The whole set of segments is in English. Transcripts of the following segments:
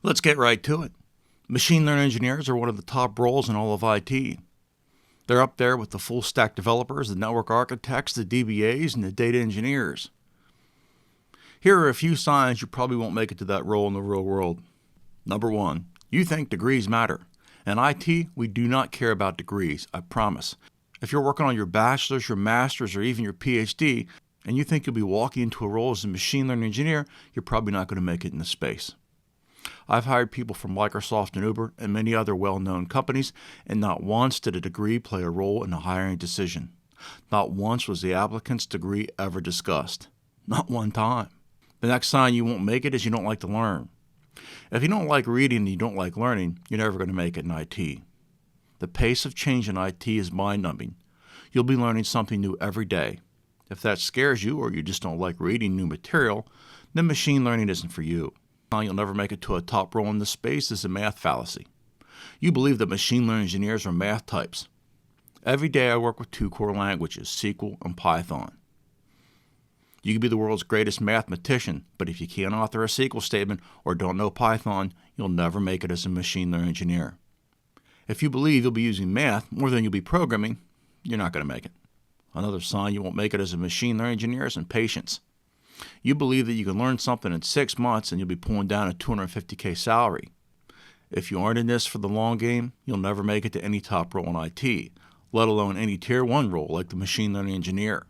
Let's get right to it. Machine learning engineers are one of the top roles in all of IT. They're up there with the full stack developers, the network architects, the DBAs, and the data engineers. Here are a few signs you probably won't make it to that role in the real world. Number 1, you think degrees matter. In IT, we do not care about degrees, I promise. If you're working on your bachelor's, your master's, or even your PhD, and you think you'll be walking into a role as a machine learning engineer, you're probably not going to make it in this space. I've hired people from Microsoft and Uber and many other well-known companies, and not once did a degree play a role in the hiring decision. Not once was the applicant's degree ever discussed. Not one time. The next sign you won't make it is you don't like to learn. If you don't like reading and you don't like learning, you're never going to make it in IT. The pace of change in IT is mind-numbing. You'll be learning something new every day. If that scares you or you just don't like reading new material, then machine learning isn't for you. You'll never make it to a top role in this space is a math fallacy. You believe that machine learning engineers are math types. Every day I work with 2 core languages, SQL and Python. You can be the world's greatest mathematician, but if you can't author a SQL statement or don't know Python, you'll never make it as a machine learning engineer. If you believe you'll be using math more than you'll be programming, you're not going to make it. Another sign you won't make it as a machine learning engineer is impatience. You believe that you can learn something in 6 months and you'll be pulling down a $250K salary. If you aren't in this for the long game, you'll never make it to any top role in IT, let alone any tier 1 role like the machine learning engineer.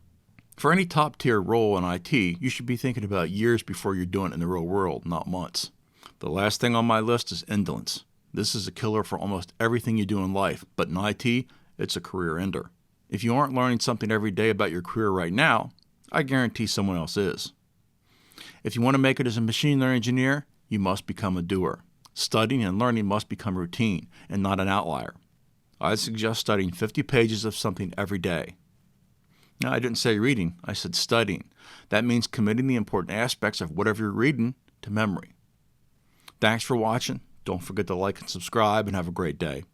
For any top tier role in IT, you should be thinking about years before you're doing it in the real world, not months. The last thing on my list is Indolence. This is a killer for almost everything you do in life, but in IT, it's a career ender. If you aren't learning something every day about your career right now, I guarantee someone else is. If you want to make it as a machine learning engineer, you must become a doer. Studying and learning must become routine and not an outlier. I'd suggest studying 50 pages of something every day. Now, I didn't say reading, I said studying. That means committing the important aspects of whatever you're reading to memory. Thanks for watching. Don't forget to like and subscribe and have a great day.